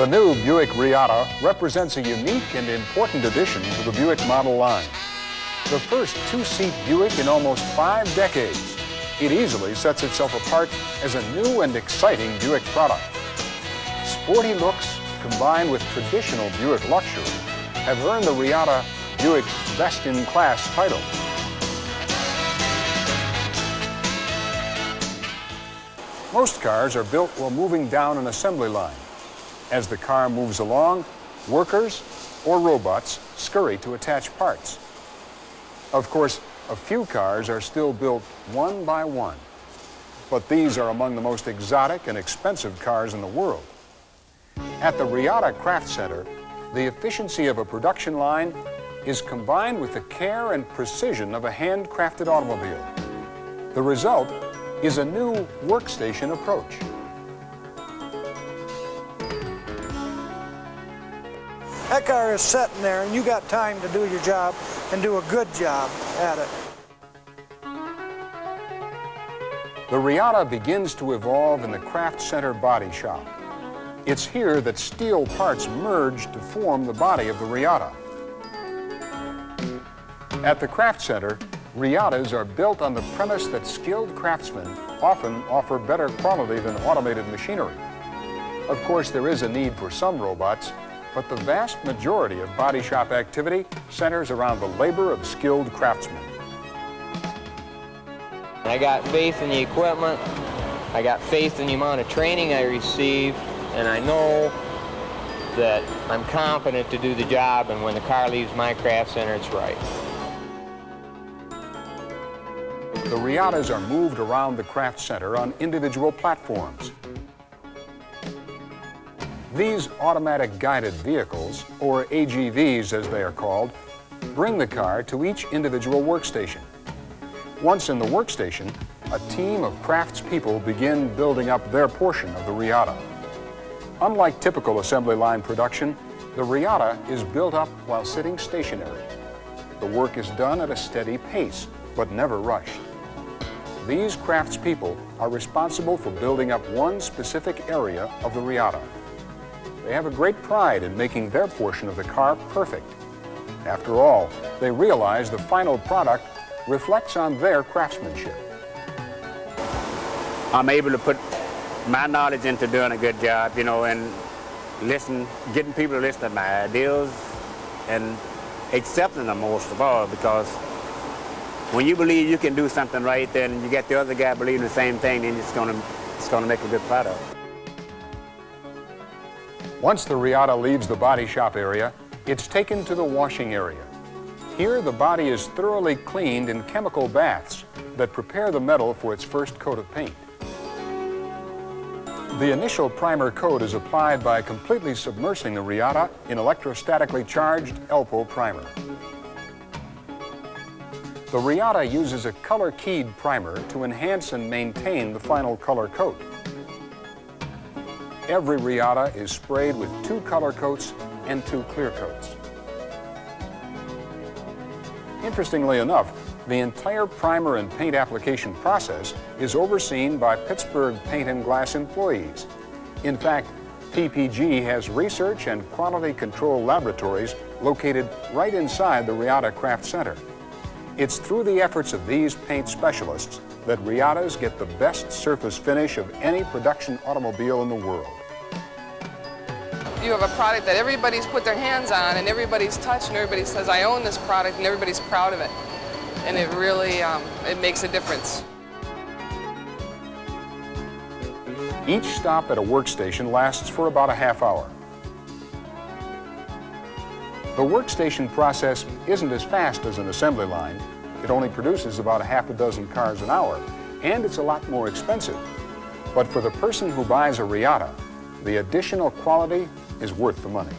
The new Buick Reatta represents a unique and important addition to the Buick model line. The first two-seat Buick in almost 5 decades, it easily sets itself apart as a new and exciting Buick product. Sporty looks combined with traditional Buick luxury have earned the Reatta Buick's best-in-class title. Most cars are built while moving down an assembly line. As the car moves along, workers or robots scurry to attach parts. Of course, a few cars are still built one by one, but these are among the most exotic and expensive cars in the world. At the Reatta Craft Center, the efficiency of a production line is combined with the care and precision of a handcrafted automobile. The result is a new workstation approach. That car is sitting there and you got time to do your job and do a good job at it. The Reatta begins to evolve in the Craft Center body shop. It's here that steel parts merge to form the body of the Reatta. At the Craft Center, Reattas are built on the premise that skilled craftsmen often offer better quality than automated machinery. Of course, there is a need for some robots, but the vast majority of body shop activity centers around the labor of skilled craftsmen. I got faith in the equipment, I got faith in the amount of training I receive, and I know that I'm confident to do the job, and when the car leaves my craft center, it's right. The Reattas are moved around the Craft Center on individual platforms. These automatic guided vehicles, or AGVs as they are called, bring the car to each individual workstation. Once in the workstation, a team of craftspeople begin building up their portion of the Reatta. Unlike typical assembly line production, the Reatta is built up while sitting stationary. The work is done at a steady pace, but never rushed. These craftspeople are responsible for building up one specific area of the Reatta. They have a great pride in making their portion of the car perfect. After all, they realize the final product reflects on their craftsmanship. I'm able to put my knowledge into doing a good job, and getting people to listen to my ideas and accepting them most of all, because when you believe you can do something right, then you get the other guy believing the same thing, then it's gonna make a good product. Once the Reatta leaves the body shop area, it's taken to the washing area. Here, the body is thoroughly cleaned in chemical baths that prepare the metal for its first coat of paint. The initial primer coat is applied by completely submersing the Reatta in electrostatically charged ELPO primer. The Reatta uses a color-keyed primer to enhance and maintain the final color coat. Every Reatta is sprayed with 2 color coats and 2 clear coats. Interestingly enough, the entire primer and paint application process is overseen by Pittsburgh Paint and Glass employees. In fact, PPG has research and quality control laboratories located right inside the Reatta Craft Center. It's through the efforts of these paint specialists that Reattas get the best surface finish of any production automobile in the world. You have a product that everybody's put their hands on and everybody's touched and everybody says, I own this product, and everybody's proud of it. And it really, it makes a difference. Each stop at a workstation lasts for about a half hour. The workstation process isn't as fast as an assembly line. It only produces about a half a dozen cars an hour, and it's a lot more expensive. But for the person who buys a Reatta, the additional quality is worth the money.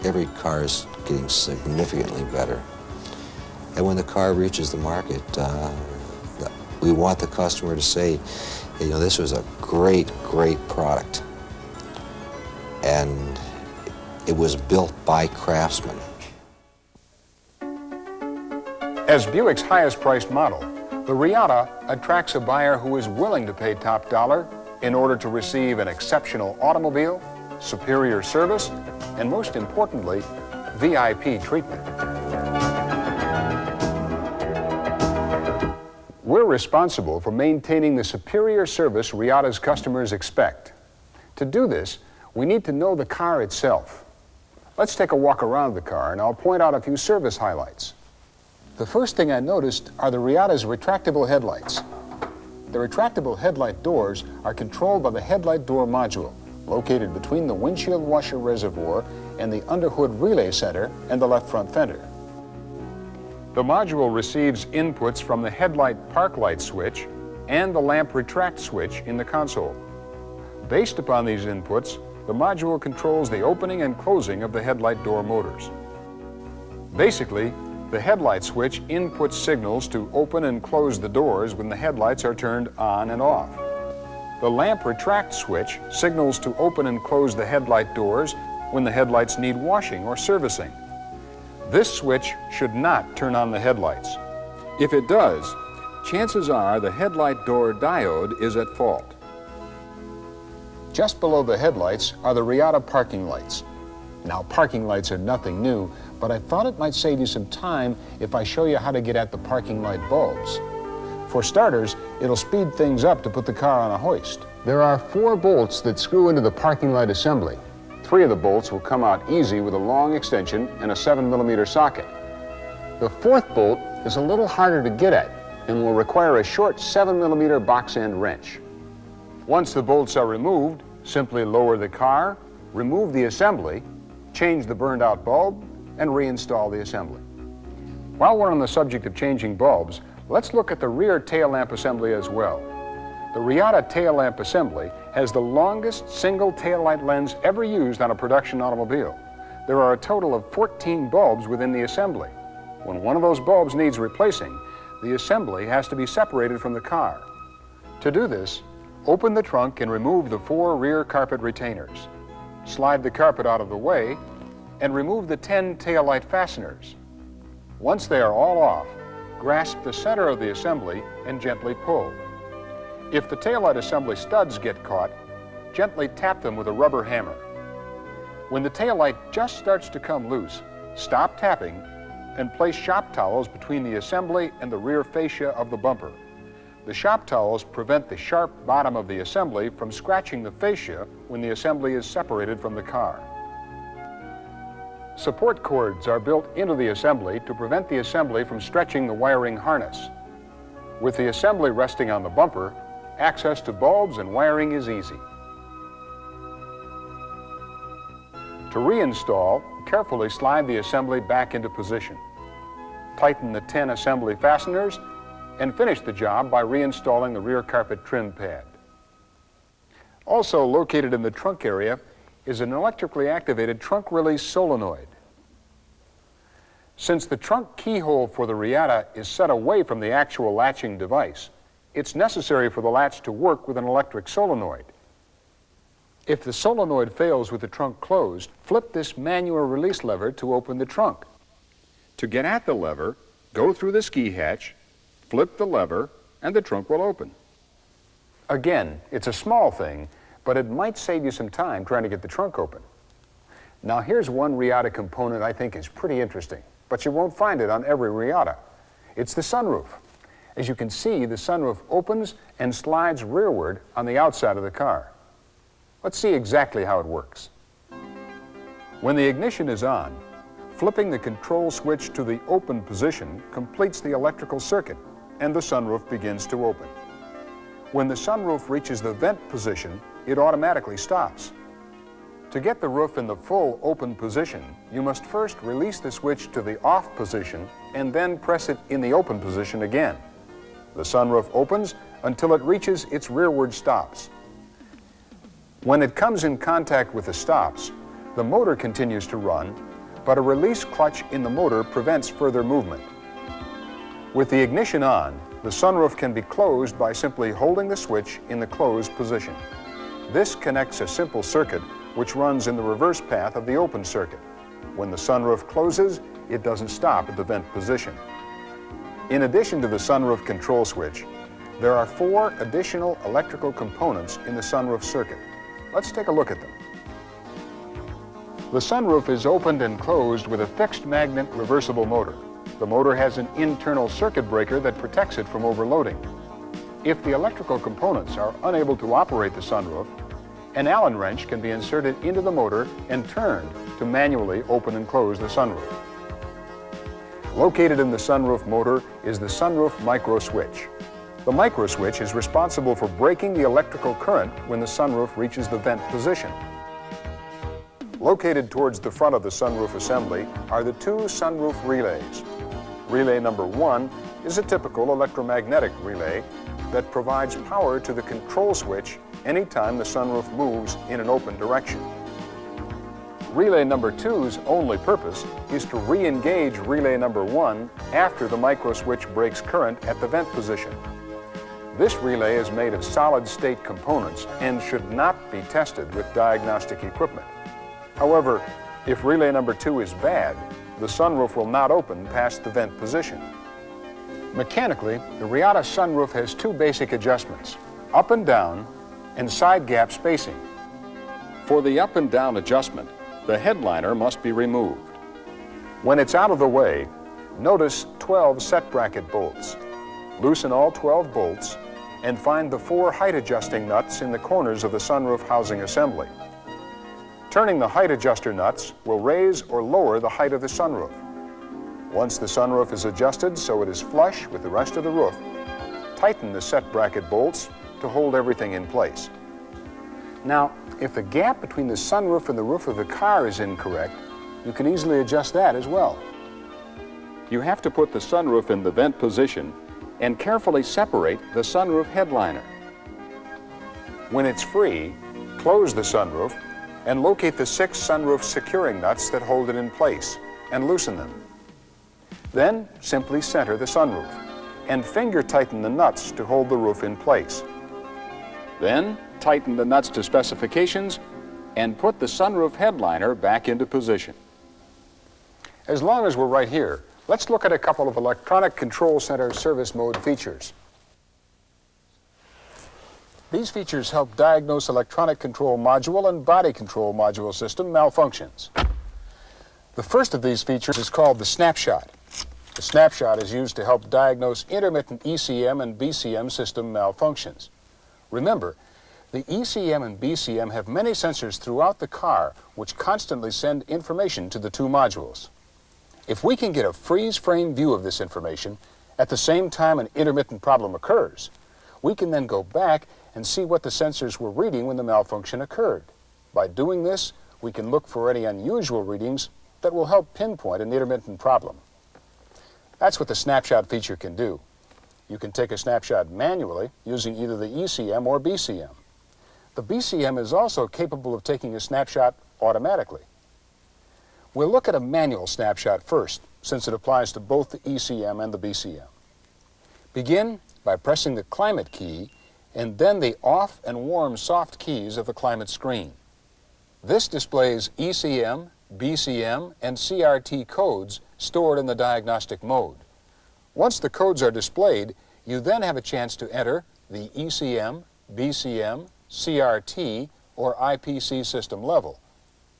Every car is getting significantly better. And when the car reaches the market, we want the customer to say, this was a great, great product. And it was built by craftsmen. As Buick's highest priced model, The Reatta attracts a buyer who is willing to pay top dollar in order to receive an exceptional automobile, superior service, and most importantly, VIP treatment. We're responsible for maintaining the superior service Reatta's customers expect. To do this, we need to know the car itself. Let's take a walk around the car and I'll point out a few service highlights. The first thing I noticed are the Reatta's retractable headlights. The retractable headlight doors are controlled by the headlight door module, located between the windshield washer reservoir and the underhood relay center and the left front fender. The module receives inputs from the headlight park light switch and the lamp retract switch in the console. Based upon these inputs, the module controls the opening and closing of the headlight door motors. Basically, the headlight switch inputs signals to open and close the doors when the headlights are turned on and off. The lamp retract switch signals to open and close the headlight doors when the headlights need washing or servicing. This switch should not turn on the headlights. If it does, chances are the headlight door diode is at fault. Just below the headlights are the Reatta parking lights. Now, parking lights are nothing new, but I thought it might save you some time if I show you how to get at the parking light bulbs. For starters, it'll speed things up to put the car on a hoist. There are 4 bolts that screw into the parking light assembly. 3 of the bolts will come out easy with a long extension and a 7mm socket. The 4th bolt is a little harder to get at and will require a short 7mm box end wrench. Once the bolts are removed, simply lower the car, remove the assembly, change the burned out bulb, and reinstall the assembly. While we're on the subject of changing bulbs, let's look at the rear tail lamp assembly as well. The Reatta tail lamp assembly has the longest single taillight lens ever used on a production automobile. There are a total of 14 bulbs within the assembly. When one of those bulbs needs replacing, the assembly has to be separated from the car. To do this, open the trunk and remove the 4 rear carpet retainers. Slide the carpet out of the way and remove the 10 taillight fasteners. Once they are all off, grasp the center of the assembly and gently pull. If the taillight assembly studs get caught, gently tap them with a rubber hammer. When the taillight just starts to come loose, stop tapping and place shop towels between the assembly and the rear fascia of the bumper. The shop towels prevent the sharp bottom of the assembly from scratching the fascia when the assembly is separated from the car. Support cords are built into the assembly to prevent the assembly from stretching the wiring harness. With the assembly resting on the bumper, access to bulbs and wiring is easy. To reinstall, carefully slide the assembly back into position. Tighten the 10 assembly fasteners and finish the job by reinstalling the rear carpet trim pad. Also located in the trunk area is an electrically activated trunk release solenoid. Since the trunk keyhole for the Reatta is set away from the actual latching device, it's necessary for the latch to work with an electric solenoid. If the solenoid fails with the trunk closed, flip this manual release lever to open the trunk. To get at the lever, go through the ski hatch, flip the lever, and the trunk will open. Again, it's a small thing, but it might save you some time trying to get the trunk open. Now here's one Reatta component I think is pretty interesting, but you won't find it on every Reatta. It's the sunroof. As you can see, the sunroof opens and slides rearward on the outside of the car. Let's see exactly how it works. When the ignition is on, flipping the control switch to the open position completes the electrical circuit, and the sunroof begins to open. When the sunroof reaches the vent position, it automatically stops. To get the roof in the full open position, you must first release the switch to the off position and then press it in the open position again. The sunroof opens until it reaches its rearward stops. When it comes in contact with the stops, the motor continues to run, but a release clutch in the motor prevents further movement. With the ignition on, the sunroof can be closed by simply holding the switch in the closed position. This connects a simple circuit which runs in the reverse path of the open circuit. When the sunroof closes, it doesn't stop at the vent position. In addition to the sunroof control switch, there are 4 additional electrical components in the sunroof circuit. Let's take a look at them. The sunroof is opened and closed with a fixed magnet reversible motor. The motor has an internal circuit breaker that protects it from overloading. If the electrical components are unable to operate the sunroof, an Allen wrench can be inserted into the motor and turned to manually open and close the sunroof. Located in the sunroof motor is the sunroof micro switch. The micro switch is responsible for breaking the electrical current when the sunroof reaches the vent position. Located towards the front of the sunroof assembly are the 2 sunroof relays. Relay number 1 is a typical electromagnetic relay that provides power to the control switch anytime the sunroof moves in an open direction. Relay number 2's only purpose is to re-engage relay number 1 after the micro switch breaks current at the vent position. This relay is made of solid-state components and should not be tested with diagnostic equipment. However, if relay number 2 is bad, the sunroof will not open past the vent position. Mechanically, the Reatta sunroof has 2 basic adjustments, up and down and side gap spacing. For the up and down adjustment, the headliner must be removed. When it's out of the way, notice 12 set bracket bolts. Loosen all 12 bolts and find the 4 height adjusting nuts in the corners of the sunroof housing assembly. Turning the height adjuster nuts will raise or lower the height of the sunroof. Once the sunroof is adjusted so it is flush with the rest of the roof, tighten the set bracket bolts to hold everything in place. Now, if the gap between the sunroof and the roof of the car is incorrect, you can easily adjust that as well. You have to put the sunroof in the vent position and carefully separate the sunroof headliner. When it's free, close the sunroof and locate the 6 sunroof securing nuts that hold it in place and loosen them. Then simply center the sunroof and finger tighten the nuts to hold the roof in place. Then tighten the nuts to specifications and put the sunroof headliner back into position. As long as we're right here, let's look at a couple of electronic control center service mode features. These features help diagnose electronic control module and body control module system malfunctions. The first of these features is called the snapshot. The snapshot is used to help diagnose intermittent ECM and BCM system malfunctions. Remember, the ECM and BCM have many sensors throughout the car which constantly send information to the 2 modules. If we can get a freeze frame view of this information at the same time an intermittent problem occurs, we can then go back and see what the sensors were reading when the malfunction occurred. By doing this, we can look for any unusual readings that will help pinpoint an intermittent problem. That's what the snapshot feature can do. You can take a snapshot manually using either the ECM or BCM. The BCM is also capable of taking a snapshot automatically. We'll look at a manual snapshot first, since it applies to both the ECM and the BCM. Begin by pressing the climate key and then the off and warm soft keys of the climate screen. This displays ECM, BCM, and CRT codes stored in the diagnostic mode. Once the codes are displayed, you then have a chance to enter the ECM, BCM, CRT, or IPC system level.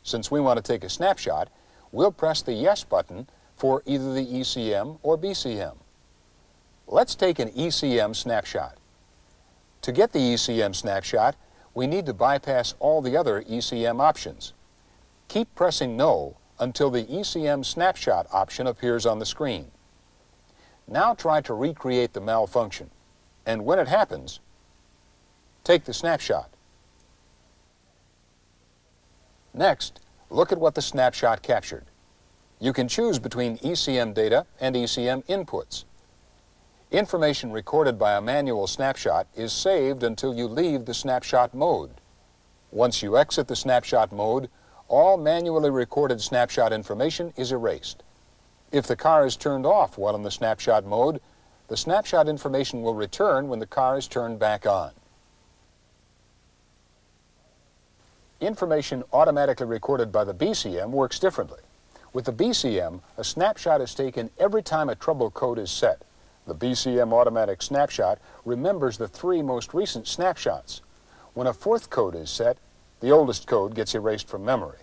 Since we want to take a snapshot, we'll press the Yes button for either the ECM or BCM. Let's take an ECM snapshot. To get the ECM snapshot, we need to bypass all the other ECM options. Keep pressing No until the ECM snapshot option appears on the screen. Now try to recreate the malfunction, and when it happens, take the snapshot. Next, look at what the snapshot captured. You can choose between ECM data and ECM inputs. Information recorded by a manual snapshot is saved until you leave the snapshot mode. Once you exit the snapshot mode, all manually recorded snapshot information is erased. If the car is turned off while in the snapshot mode, the snapshot information will return when the car is turned back on. Information automatically recorded by the BCM works differently. With the BCM, a snapshot is taken every time a trouble code is set. The BCM automatic snapshot remembers the 3 most recent snapshots. When a 4th code is set, the oldest code gets erased from memory.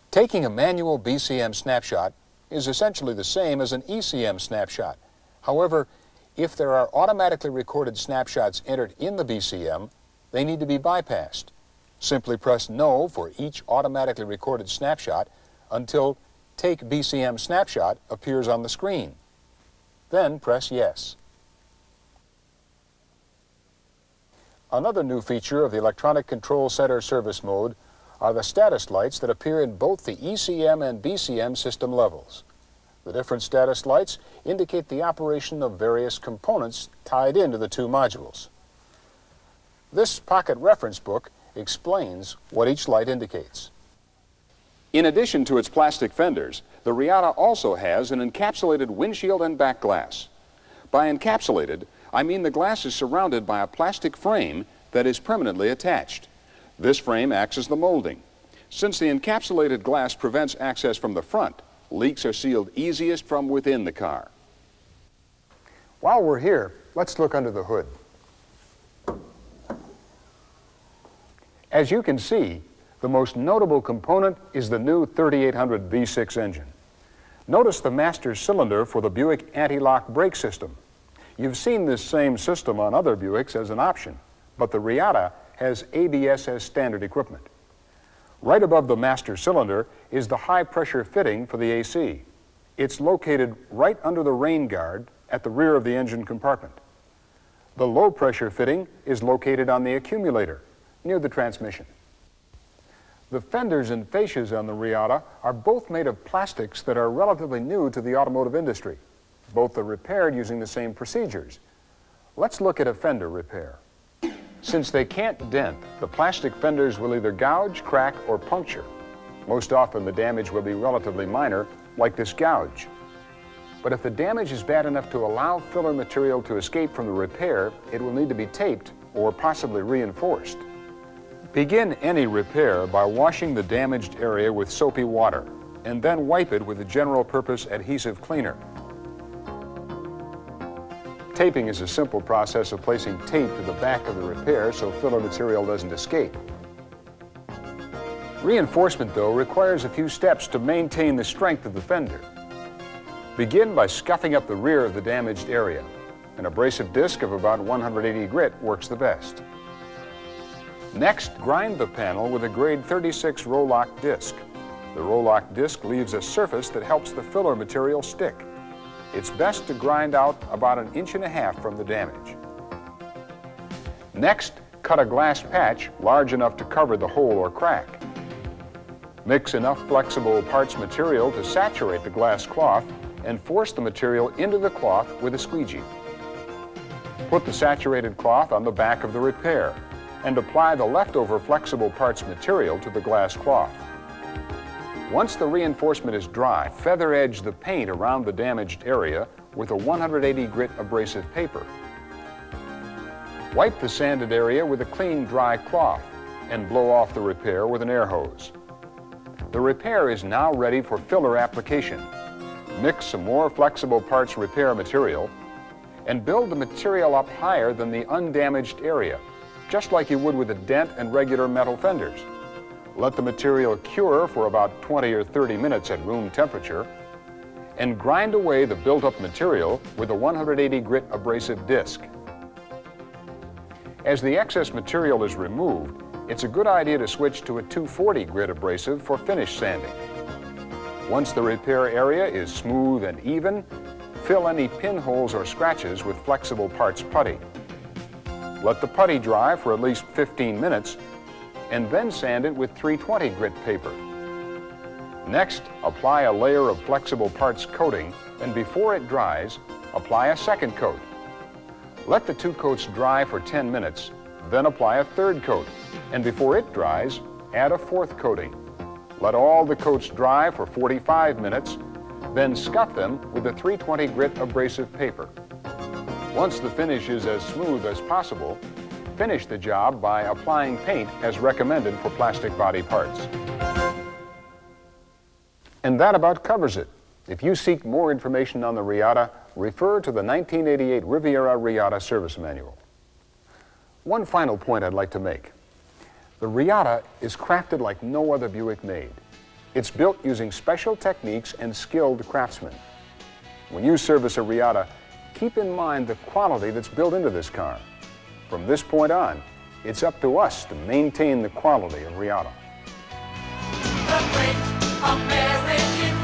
Taking a manual BCM snapshot is essentially the same as an ECM snapshot. However, if there are automatically recorded snapshots entered in the BCM, they need to be bypassed. Simply press No for each automatically recorded snapshot until Take BCM Snapshot appears on the screen. Then press Yes. Another new feature of the Electronic Control Center service mode are the status lights that appear in both the ECM and BCM system levels. The different status lights indicate the operation of various components tied into the 2 modules. This pocket reference book explains what each light indicates. In addition to its plastic fenders, the Reatta also has an encapsulated windshield and back glass. By encapsulated, I mean the glass is surrounded by a plastic frame that is permanently attached. This frame acts as the molding. Since the encapsulated glass prevents access from the front, leaks are sealed easiest from within the car. While we're here, let's look under the hood. As you can see, the most notable component is the new 3800 V6 engine. Notice the master cylinder for the Buick anti-lock brake system. You've seen this same system on other Buicks as an option, but the Reatta has ABS as standard equipment. Right above the master cylinder is the high-pressure fitting for the AC. It's located right under the rain guard at the rear of the engine compartment. The low-pressure fitting is located on the accumulator, near the transmission. The fenders and fascias on the Reatta are both made of plastics that are relatively new to the automotive industry. Both are repaired using the same procedures. Let's look at a fender repair. Since they can't dent, the plastic fenders will either gouge, crack, or puncture. Most often the damage will be relatively minor, like this gouge. But if the damage is bad enough to allow filler material to escape from the repair, it will need to be taped or possibly reinforced. Begin any repair by washing the damaged area with soapy water, and then wipe it with a general-purpose adhesive cleaner. Taping is a simple process of placing tape to the back of the repair so filler material doesn't escape. Reinforcement, though, requires a few steps to maintain the strength of the fender. Begin by scuffing up the rear of the damaged area. An abrasive disc of about 180 grit works the best. Next, grind the panel with a grade 36 roll-lock disc. The roll-lock disc leaves a surface that helps the filler material stick. It's best to grind out about 1.5 inches from the damage. Next, cut a glass patch large enough to cover the hole or crack. Mix enough flexible parts material to saturate the glass cloth and force the material into the cloth with a squeegee. Put the saturated cloth on the back of the repair and apply the leftover flexible parts material to the glass cloth. Once the reinforcement is dry, feather edge the paint around the damaged area with a 180 grit abrasive paper. Wipe the sanded area with a clean, dry cloth and blow off the repair with an air hose. The repair is now ready for filler application. Mix some more flexible parts repair material and build the material up higher than the undamaged area, just like you would with a dent and regular metal fenders. Let the material cure for about 20 or 30 minutes at room temperature and grind away the built-up material with a 180 grit abrasive disc. As the excess material is removed, it's a good idea to switch to a 240 grit abrasive for finish sanding. Once the repair area is smooth and even, fill any pinholes or scratches with flexible parts putty. Let the putty dry for at least 15 minutes and then sand it with 320 grit paper. Next, apply a layer of flexible parts coating, and before it dries, apply a second coat. Let the 2 coats dry for 10 minutes, then apply a third coat, and before it dries, add a 4th coating. Let all the coats dry for 45 minutes, then scuff them with a 320 grit abrasive paper. Once the finish is as smooth as possible, finish the job by applying paint as recommended for plastic body parts. And that about covers it. If you seek more information on the Reatta, refer to the 1988 Riviera Reatta Service Manual. One final point I'd like to make. The Reatta is crafted like no other Buick made. It's built using special techniques and skilled craftsmen. When you service a Reatta, keep in mind the quality that's built into this car. From this point on, it's up to us to maintain the quality of Reatta. The great American